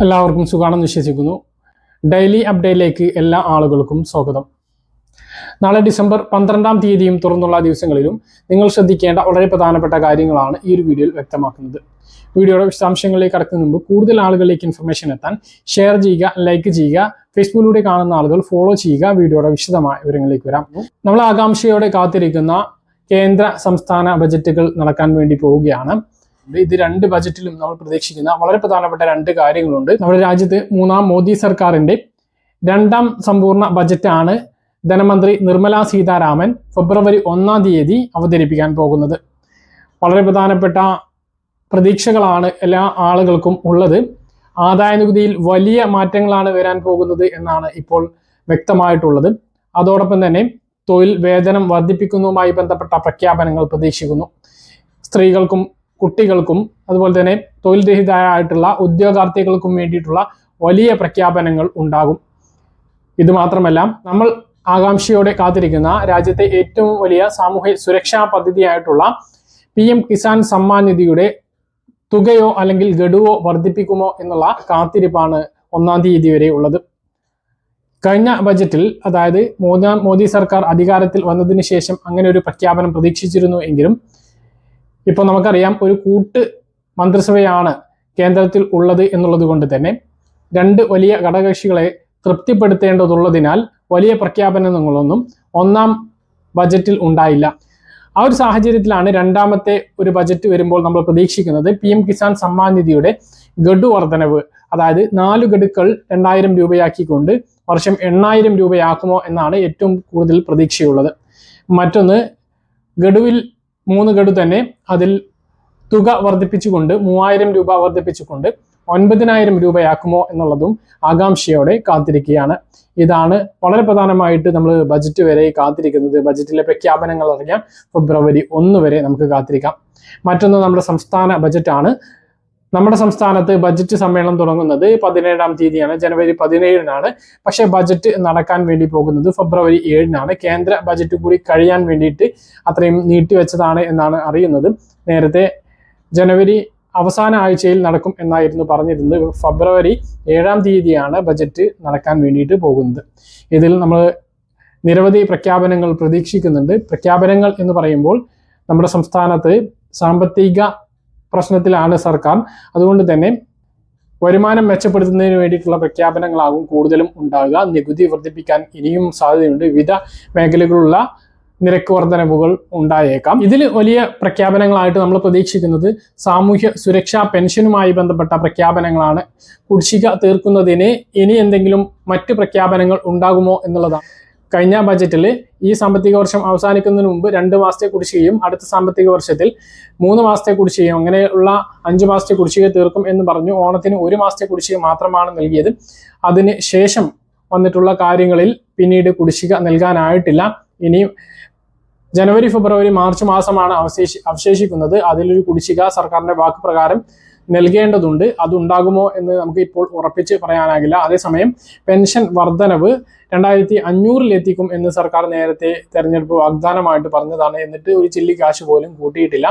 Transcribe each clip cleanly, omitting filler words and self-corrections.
എല്ലാവർക്കും സുഖാണെന്ന് വിശ്വസിക്കുന്നു. ഡെയിലി അപ്ഡേറ്റിലേക്ക് എല്ലാ ആളുകൾക്കും സ്വാഗതം. നാളെ ഡിസംബർ 12-ാം തീയതിയും തുറന്നുള്ള ദിവസങ്ങളിലും നിങ്ങൾ ശ്രദ്ധിക്കേണ്ട വളരെ പ്രധാനപ്പെട്ട കാര്യങ്ങളാണ് ഈ ഒരു വീഡിയോയിൽ വ്യക്തമാക്കുന്നത്. വീഡിയോയുടെ വിശദാംശങ്ങളിലേക്ക് കടക്കുന്നതിന് മുമ്പ് കൂടുതൽ ആളുകളിലേക്ക് ഇൻഫർമേഷൻ എത്താൻ ഷെയർ ചെയ്യുക, ലൈക്ക് ചെയ്യുക, ഫേസ്ബുക്കിലൂടെ കാണുന്ന ആളുകൾ ഫോളോ ചെയ്യുക. വീഡിയോയുടെ വിശദമായ വിവരങ്ങളിലേക്ക് വരാം. നമ്മൾ ആകാംക്ഷയോടെ കാത്തിരിക്കുന്ന കേന്ദ്ര സംസ്ഥാന ബജറ്റുകൾ നടക്കാൻ വേണ്ടി പോവുകയാണ്. ഇത് രണ്ട് ബജറ്റിലും നമ്മൾ പ്രതീക്ഷിക്കുന്ന വളരെ പ്രധാനപ്പെട്ട രണ്ട് കാര്യങ്ങളുണ്ട്. നമ്മുടെ രാജ്യത്ത് മൂന്നാം മോദി സർക്കാരിന്റെ രണ്ടാം സമ്പൂർണ്ണ ബജറ്റാണ് ധനമന്ത്രി നിർമ്മല സീതാരാമൻ ഫെബ്രുവരി 1-ാം തീയതി അവതരിപ്പിക്കാൻ പോകുന്നത്. വളരെ പ്രധാനപ്പെട്ട പ്രതീക്ഷകളാണ് എല്ലാ ആളുകൾക്കും ഉള്ളത്. ആദായ നികുതിയിൽ വലിയ മാറ്റങ്ങളാണ് വരാൻ പോകുന്നത് എന്നാണ് ഇപ്പോൾ വ്യക്തമായിട്ടുള്ളത്. അതോടൊപ്പം തന്നെ തൊഴിൽ വേതനം വർദ്ധിപ്പിക്കുന്നതുമായി ബന്ധപ്പെട്ട പ്രഖ്യാപനങ്ങൾ പ്രതീക്ഷിക്കുന്നു. സ്ത്രീകൾക്കും കുട്ടികൾക്കും അതുപോലെ തന്നെ തൊഴിൽ രഹിതരായിട്ടുള്ള ഉദ്യോഗാർത്ഥികൾക്കും വേണ്ടിയിട്ടുള്ള വലിയ പ്രഖ്യാപനങ്ങൾ ഉണ്ടാകും. ഇത് മാത്രമല്ല, നമ്മൾ ആകാംക്ഷയോടെ കാത്തിരിക്കുന്ന രാജ്യത്തെ ഏറ്റവും വലിയ സാമൂഹ്യ സുരക്ഷാ പദ്ധതിയായിട്ടുള്ള PM കിസാൻ സമ്മാൻ നിധിയുടെ തുകയോ അല്ലെങ്കിൽ ഗഡുവോ വർദ്ധിപ്പിക്കുമോ എന്നുള്ള കാത്തിരിപ്പാണ് 1-ാം തീയതി വരെ ഉള്ളത്. കഴിഞ്ഞ ബജറ്റിൽ, അതായത് മോദി സർക്കാർ അധികാരത്തിൽ വന്നതിന് ശേഷം അങ്ങനെ ഒരു പ്രഖ്യാപനം പ്രതീക്ഷിച്ചിരുന്നു എങ്കിലും ഇപ്പോൾ നമുക്കറിയാം, ഒരു കൂട്ട് മന്ത്രിസഭയാണ് കേന്ദ്രത്തിൽ ഉള്ളത് എന്നുള്ളത് കൊണ്ട് തന്നെ രണ്ട് വലിയ ഘടകകക്ഷികളെ തൃപ്തിപ്പെടുത്തേണ്ടതുള്ളതിനാൽ വലിയ പ്രഖ്യാപനങ്ങളൊന്നും 1-ാം ബജറ്റിൽ ഉണ്ടായില്ല. ആ ഒരു സാഹചര്യത്തിലാണ് രണ്ടാമത്തെ ഒരു ബജറ്റ് വരുമ്പോൾ നമ്മൾ പ്രതീക്ഷിക്കുന്നത് PM കിസാൻ സമ്മാൻ നിധിയുടെ ഗഡു വർധനവ്, അതായത് 4 ഗഡുക്കൾ 2000 രൂപയാക്കിക്കൊണ്ട് വർഷം 8000 രൂപയാക്കുമോ എന്നാണ് ഏറ്റവും കൂടുതൽ പ്രതീക്ഷയുള്ളത്. മറ്റൊന്ന്, ഗഡുവിൽ 3 ഗഡു തന്നെ അതിൽ തുക വർദ്ധിപ്പിച്ചുകൊണ്ട് 3000 രൂപ വർദ്ധിപ്പിച്ചുകൊണ്ട് 9000 രൂപയാക്കുമോ എന്നുള്ളതും ആകാംക്ഷയോടെ കാത്തിരിക്കുകയാണ്. ഇതാണ് വളരെ പ്രധാനമായിട്ട് നമ്മൾ ബജറ്റ് വരെ കാത്തിരിക്കുന്നത്. ബജറ്റിലെ പ്രഖ്യാപനങ്ങൾ അറിയാൻ ഫെബ്രുവരി 1 വരെ നമുക്ക് കാത്തിരിക്കാം. മറ്റൊന്ന് നമ്മുടെ സംസ്ഥാന ബജറ്റാണ്. നമ്മുടെ സംസ്ഥാനത്ത് ബജറ്റ് സമ്മേളനം തുടങ്ങുന്നത് 17-ാം തീയതിയാണ്, ജനുവരി 17-നാണ്. പക്ഷേ ബജറ്റ് നടക്കാൻ വേണ്ടി പോകുന്നത് ഫെബ്രുവരി 7-നാണ്. കേന്ദ്ര ബജറ്റ് കൂടി കഴിയാൻ വേണ്ടിയിട്ട് അത്രയും നീട്ടിവെച്ചതാണ് എന്നാണ് അറിയുന്നത്. നേരത്തെ ജനുവരി അവസാന ആഴ്ചയിൽ നടക്കും എന്നായിരുന്നു പറഞ്ഞിരുന്നത്. ഫെബ്രുവരി 7-ാം തീയതിയാണ് ബജറ്റ് നടക്കാൻ വേണ്ടിയിട്ട് പോകുന്നത്. ഇതിൽ നമ്മൾ നിരവധി പ്രഖ്യാപനങ്ങൾ പ്രതീക്ഷിക്കുന്നുണ്ട്. പ്രഖ്യാപനങ്ങൾ എന്ന് പറയുമ്പോൾ നമ്മുടെ സംസ്ഥാനത്ത് സാമ്പത്തിക പ്രശ്നത്തിലാണ് സർക്കാർ. അതുകൊണ്ട് തന്നെ വരുമാനം മെച്ചപ്പെടുത്തുന്നതിന് വേണ്ടിയിട്ടുള്ള പ്രഖ്യാപനങ്ങളാകും കൂടുതലും ഉണ്ടാകുക. നികുതി വർദ്ധിപ്പിക്കാൻ ഇനിയും സാധ്യതയുണ്ട്. വിവിധ മേഖലകളിലുള്ള നിരക്ക് വർധനവുകൾ ഉണ്ടായേക്കാം. ഇതിൽ വലിയ പ്രഖ്യാപനങ്ങളായിട്ട് നമ്മൾ പ്രതീക്ഷിക്കുന്നത് സാമൂഹ്യ സുരക്ഷാ പെൻഷനുമായി ബന്ധപ്പെട്ട പ്രഖ്യാപനങ്ങളാണ്. കുടിശ്ശിക തീർക്കുന്നതിന് ഇനി എന്തെങ്കിലും മറ്റ് പ്രഖ്യാപനങ്ങൾ ഉണ്ടാകുമോ എന്നുള്ളതാണ്. കഴിഞ്ഞ ബജറ്റിൽ ഈ സാമ്പത്തിക വർഷം അവസാനിക്കുന്നതിന് മുമ്പ് 2 മാസത്തെ കുടിശ്ശികയും അടുത്ത സാമ്പത്തിക വർഷത്തിൽ 3 മാസത്തെ കുടിശ്ശികയും, അങ്ങനെയുള്ള 5 മാസത്തെ കുടിശ്ശിക തീർക്കും എന്ന് പറഞ്ഞു. ഓണത്തിന് 1 മാസത്തെ കുടിശ്ശിക മാത്രമാണ് നൽകിയത്. അതിന് ശേഷം വന്നിട്ടുള്ള കാര്യങ്ങളിൽ പിന്നീട് കുടിശ്ശിക നൽകാനായിട്ടില്ല. ഇനി ജനുവരി, ഫെബ്രുവരി, മാർച്ച് മാസമാണ് അവശേഷിക്കുന്നത്. അതിലൊരു കുടിശ്ശിക സർക്കാരിന്റെ വാക്ക് പ്രകാരം നൽകേണ്ടതുണ്ട്. അതുണ്ടാകുമോ എന്ന് നമുക്ക് ഇപ്പോൾ ഉറപ്പിച്ച് പറയാനാകില്ല. അതേസമയം പെൻഷൻ വർധനവ് 2500 എത്തിക്കും എന്ന് സർക്കാർ നേരത്തെ തെരഞ്ഞെടുപ്പ് വാഗ്ദാനമായിട്ട് പറഞ്ഞതാണ്. എന്നിട്ട് ഒരു ചില്ലി കാശ് പോലും കൂട്ടിയിട്ടില്ല.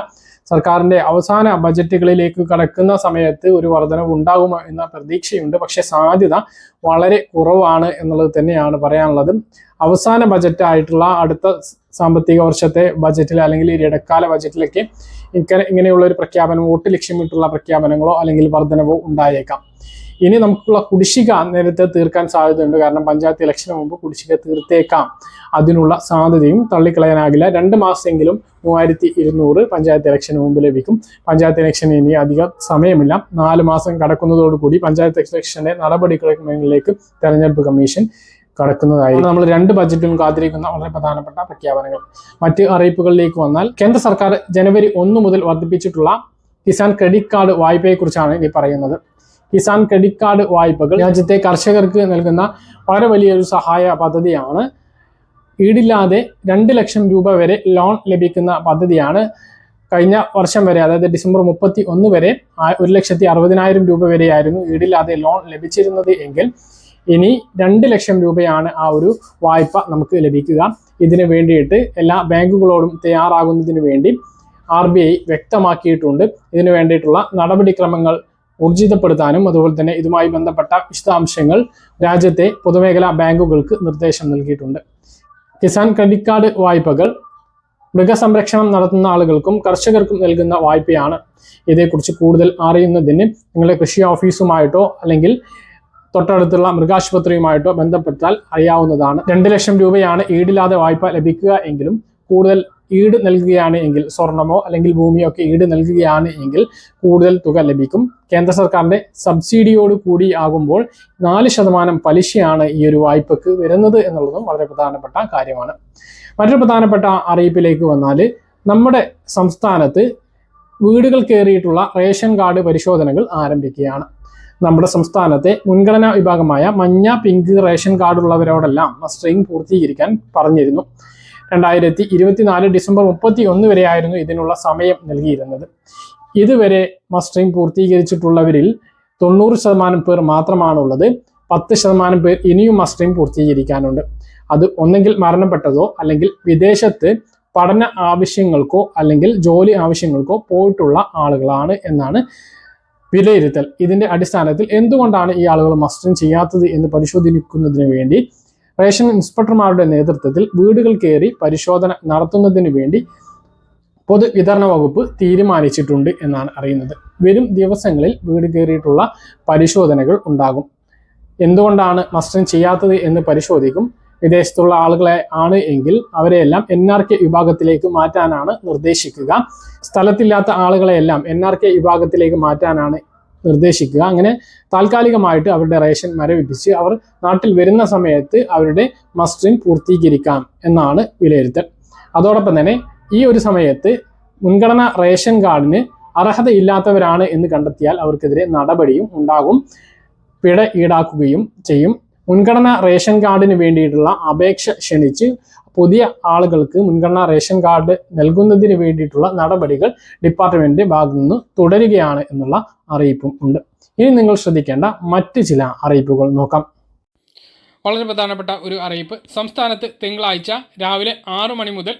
സർക്കാരിന്റെ അവസാന ബജറ്റുകളിലേക്ക് കടക്കുന്ന സമയത്ത് ഒരു വർധനവ് ഉണ്ടാകുമോ എന്ന പ്രതീക്ഷയുണ്ട്. പക്ഷെ സാധ്യത വളരെ കുറവാണ് എന്നുള്ളത് തന്നെയാണ് പറയാനുള്ളത്. അവസാന ബജറ്റായിട്ടുള്ള അടുത്ത സാമ്പത്തിക വർഷത്തെ ബജറ്റിൽ അല്ലെങ്കിൽ ഇടക്കാല ബജറ്റിലൊക്കെ ഇങ്ങനെയുള്ള ഒരു പ്രഖ്യാപനം, വോട്ട് ലക്ഷ്യമിട്ടുള്ള പ്രഖ്യാപനങ്ങളോ അല്ലെങ്കിൽ വർധനവോ ഉണ്ടായേക്കാം. ഇനി നമുക്കുള്ള കുടിശ്ശിക നേരത്തെ തീർക്കാൻ സാധ്യതയുണ്ട്. കാരണം പഞ്ചായത്ത് ഇലക്ഷന് മുമ്പ് കുടിശ്ശിക തീർത്തേക്കാം. അതിനുള്ള സാധ്യതയും തള്ളിക്കളയാനാകില്ല. 2 മാസമെങ്കിലും 3200 പഞ്ചായത്ത് ഇലക്ഷന് മുമ്പ് ലഭിക്കും. പഞ്ചായത്ത് ഇലക്ഷന് ഇനി അധികം സമയമില്ല. 4 മാസം കടക്കുന്നതോടുകൂടി പഞ്ചായത്ത് ഇലക്ഷന്റെ നടപടിക്രമങ്ങളിലേക്ക് തെരഞ്ഞെടുപ്പ് കമ്മീഷൻ കടക്കുന്നതായി. നമ്മൾ 2 ബജറ്റിലും കാത്തിരിക്കുന്ന വളരെ പ്രധാനപ്പെട്ട പ്രഖ്യാപനങ്ങൾ. മറ്റ് അറിയിപ്പുകളിലേക്ക് വന്നാൽ, കേന്ദ്ര സർക്കാർ ജനുവരി 1 മുതൽ വർദ്ധിപ്പിച്ചിട്ടുള്ള കിസാൻ ക്രെഡിറ്റ് കാർഡ് വായ്പയെക്കുറിച്ചാണ് ഇനി പറയുന്നത്. കിസാൻ ക്രെഡിറ്റ് കാർഡ് വായ്പകൾ രാജ്യത്തെ കർഷകർക്ക് നൽകുന്ന വളരെ വലിയൊരു സഹായ പദ്ധതിയാണ്. ഈടില്ലാതെ 2 ലക്ഷം രൂപ വരെ ലോൺ ലഭിക്കുന്ന പദ്ധതിയാണ്. കഴിഞ്ഞ വർഷം വരെ, അതായത് ഡിസംബർ 31 വരെ 1,60,000 രൂപ വരെയായിരുന്നു ഈടില്ലാതെ ലോൺ ലഭിച്ചിരുന്നത് എങ്കിൽ ഇനി 2 ലക്ഷം രൂപയാണ് ആ ഒരു വായ്പ നമുക്ക് ലഭിക്കുക. ഇതിന് വേണ്ടിയിട്ട് എല്ലാ ബാങ്കുകളോടും തയ്യാറാകുന്നതിന് വേണ്ടി RBI വ്യക്തമാക്കിയിട്ടുണ്ട്. ഇതിനു വേണ്ടിയിട്ടുള്ള നടപടിക്രമങ്ങൾ ഊർജിതപ്പെടുത്താനും അതുപോലെ തന്നെ ഇതുമായി ബന്ധപ്പെട്ട വിശദാംശങ്ങൾ രാജ്യത്തെ പൊതുമേഖലാ ബാങ്കുകൾക്ക് നിർദ്ദേശം നൽകിയിട്ടുണ്ട്. കിസാൻ ക്രെഡിറ്റ് കാർഡ് വായ്പകൾ മൃഗസംരക്ഷണം നടത്തുന്ന ആളുകൾക്കും കർഷകർക്കും നൽകുന്ന വായ്പയാണ്. ഇതേക്കുറിച്ച് കൂടുതൽ അറിയുന്നതിന് നിങ്ങളുടെ കൃഷി ഓഫീസുമായിട്ടോ അല്ലെങ്കിൽ തൊട്ടടുത്തുള്ള മൃഗാശുപത്രിയുമായിട്ടോ ബന്ധപ്പെട്ടാൽ അറിയാവുന്നതാണ്. 2 ലക്ഷം രൂപയാണ് ഈടില്ലാതെ വായ്പ ലഭിക്കുക എങ്കിലും കൂടുതൽ ഈട് നൽകുകയാണ് എങ്കിൽ, സ്വർണമോ അല്ലെങ്കിൽ ഭൂമിയോ ഒക്കെ ഈട് നൽകുകയാണ് എങ്കിൽ കൂടുതൽ തുക ലഭിക്കും. കേന്ദ്ര സർക്കാരിന്റെ സബ്സിഡിയോട് കൂടി ആകുമ്പോൾ 4% പലിശയാണ് ഈ ഒരു വായ്പക്ക് വരുന്നത് എന്നുള്ളതും വളരെ പ്രധാനപ്പെട്ട കാര്യമാണ്. മറ്റൊരു പ്രധാനപ്പെട്ട അറിയിപ്പിലേക്ക് വന്നാൽ, നമ്മുടെ സംസ്ഥാനത്ത് വീടുകൾ കയറിയിട്ടുള്ള റേഷൻ കാർഡ് പരിശോധനകൾ ആരംഭിക്കുകയാണ്. നമ്മുടെ സംസ്ഥാനത്തെ മുൻഗണനാ വിഭാഗമായ മഞ്ഞ, പിങ്ക് റേഷൻ കാർഡ് ഉള്ളവരോടെല്ലാം മസ്റ്ററിംഗ് പൂർത്തീകരിക്കാൻ പറഞ്ഞിരുന്നു. 2024 ഡിസംബർ 31 വരെയായിരുന്നു ഇതിനുള്ള സമയം നൽകിയിരുന്നത്. ഇതുവരെ മസ്റ്ററിംഗ് പൂർത്തീകരിച്ചിട്ടുള്ളവരിൽ 90% പേർ മാത്രമാണുള്ളത്. 10% പേർ ഇനിയും മസ്റ്ററിംഗ് പൂർത്തീകരിക്കാനുണ്ട്. അത് ഒന്നെങ്കിൽ മരണപ്പെട്ടതോ അല്ലെങ്കിൽ വിദേശത്ത് പഠന ആവശ്യങ്ങൾക്കോ അല്ലെങ്കിൽ ജോലി ആവശ്യങ്ങൾക്കോ പോയിട്ടുള്ള ആളുകളാണ് എന്നാണ് വിലയിരുത്തൽ. ഇതിന്റെ അടിസ്ഥാനത്തിൽ എന്തുകൊണ്ടാണ് ഈ ആളുകൾ മസ്റ്ററിംഗ് ചെയ്യാത്തത് എന്ന് പരിശോധിക്കുന്നതിന് വേണ്ടി റേഷൻ ഇൻസ്പെക്ടർമാരുടെ നേതൃത്വത്തിൽ വീടുകൾ കയറി പരിശോധന നടത്തുന്നതിന് വേണ്ടി പൊതുവിതരണ വകുപ്പ് തീരുമാനിച്ചിട്ടുണ്ട് എന്നാണ് അറിയുന്നത്. വരും ദിവസങ്ങളിൽ വീട് കയറിയിട്ടുള്ള പരിശോധനകൾ ഉണ്ടാകും. എന്തുകൊണ്ടാണ് മസ്റ്ററിംഗ് ചെയ്യാത്തത് എന്ന് പരിശോധിക്കും. വിദേശത്തുള്ള ആളുകളെ ആണ് എങ്കിൽ അവരെയെല്ലാം NRK വിഭാഗത്തിലേക്ക് മാറ്റാനാണ് നിർദ്ദേശിക്കുക. സ്ഥലത്തില്ലാത്ത ആളുകളെയെല്ലാം NRK വിഭാഗത്തിലേക്ക് മാറ്റാനാണ് നിർദ്ദേശിക്കുക. അങ്ങനെ താൽക്കാലികമായിട്ട് അവരുടെ റേഷൻ മരവിപ്പിച്ച് അവർ നാട്ടിൽ വരുന്ന സമയത്ത് അവരുടെ മസ്റ്ററിംഗ് പൂർത്തീകരിക്കാം എന്നാണ് വിലയിരുത്തൽ. അതോടൊപ്പം തന്നെ ഈ ഒരു സമയത്ത് മുൻഗണനാ റേഷൻ കാർഡിന് അർഹതയില്ലാത്തവരാണ് എന്ന് കണ്ടെത്തിയാൽ അവർക്കെതിരെ നടപടിയും ഉണ്ടാകും. പിഴ ഈടാക്കുകയും ചെയ്യും. മുൻഗണനാ റേഷൻ കാർഡിന് വേണ്ടിയിട്ടുള്ള അപേക്ഷ ക്ഷണിച്ച് പുതിയ ആളുകൾക്ക് മുൻഗണനാ റേഷൻ കാർഡ് നൽകുന്നതിന് വേണ്ടിയിട്ടുള്ള നടപടികൾ ഡിപ്പാർട്ട്മെന്റിന്റെ ഭാഗത്തു നിന്ന് തുടരുകയാണ് എന്നുള്ള അറിയിപ്പും ഉണ്ട്. ഇനി നിങ്ങൾ ശ്രദ്ധിക്കേണ്ട മറ്റ് ചില അറിയിപ്പുകൾ നോക്കാം. വളരെ പ്രധാനപ്പെട്ട ഒരു അറിയിപ്പ്. സംസ്ഥാനത്ത് തിങ്കളാഴ്ച രാവിലെ 6 മണി മുതൽ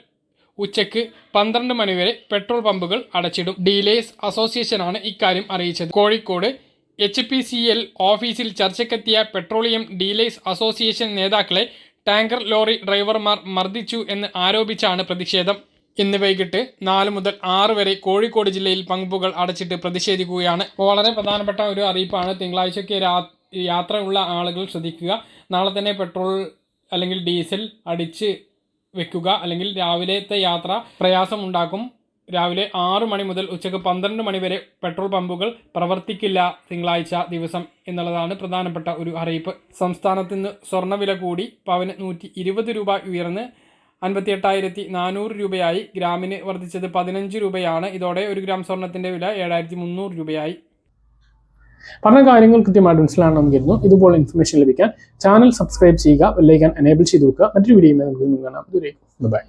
ഉച്ചയ്ക്ക് 12 മണി വരെ പെട്രോൾ പമ്പുകൾ അടച്ചിടും. ഡീലേഴ്സ് അസോസിയേഷനാണ് ഇക്കാര്യം അറിയിച്ചത്. കോഴിക്കോട് HPCL ഓഫീസിൽ ചർച്ചയ്ക്കെത്തിയ പെട്രോളിയം ഡീലേഴ്സ് അസോസിയേഷൻ നേതാക്കളെ ടാങ്കർ ലോറി ഡ്രൈവർമാർ മർദ്ദിച്ചു എന്ന് ആരോപിച്ചാണ് പ്രതിഷേധം. ഇന്ന് വൈകിട്ട് 4 മുതൽ 6 വരെ കോഴിക്കോട് ജില്ലയിൽ പമ്പുകൾ അടച്ചിട്ട് പ്രതിഷേധിക്കുകയാണ്. വളരെ പ്രധാനപ്പെട്ട ഒരു അറിയിപ്പാണ്. തിങ്കളാഴ്ചയ്ക്ക് യാത്ര ഉള്ള ആളുകൾ ശ്രദ്ധിക്കുക. നാളെ തന്നെ പെട്രോൾ അല്ലെങ്കിൽ ഡീസൽ അടിച്ച് വെക്കുക, അല്ലെങ്കിൽ രാവിലത്തെ യാത്ര പ്രയാസം ഉണ്ടാക്കും. രാവിലെ 6 മണി മുതൽ ഉച്ചയ്ക്ക് 12 മണി വരെ പെട്രോൾ പമ്പുകൾ പ്രവർത്തിക്കില്ല തിങ്കളാഴ്ച ദിവസം എന്നുള്ളതാണ് പ്രധാനപ്പെട്ട ഒരു അറിയിപ്പ്. സംസ്ഥാനത്ത് നിന്ന് സ്വർണ്ണവില കൂടി. പവന് 120 രൂപ ഉയർന്ന് 58,400 രൂപയായി. ഗ്രാമിന് വർദ്ധിച്ചത് 15 രൂപയാണ്. ഇതോടെ 1 ഗ്രാം സ്വർണത്തിന്റെ വില 7,300 രൂപയായി. പറഞ്ഞ കാര്യങ്ങൾ കൃത്യമായിട്ട് മനസ്സിലാണെന്ന് കരുതുന്നു. ഇതുപോലെ ഇൻഫർമേഷൻ ലഭിക്കാൻ ചാനൽ സബ്സ്ക്രൈബ് ചെയ്യുക, ബെൽ ഐക്കൺ എനേബിൾ ചെയ്ത് വെക്കുക. മറ്റൊരു വീഡിയോയുമായി നമുക്ക് കാണാം. ബൈ.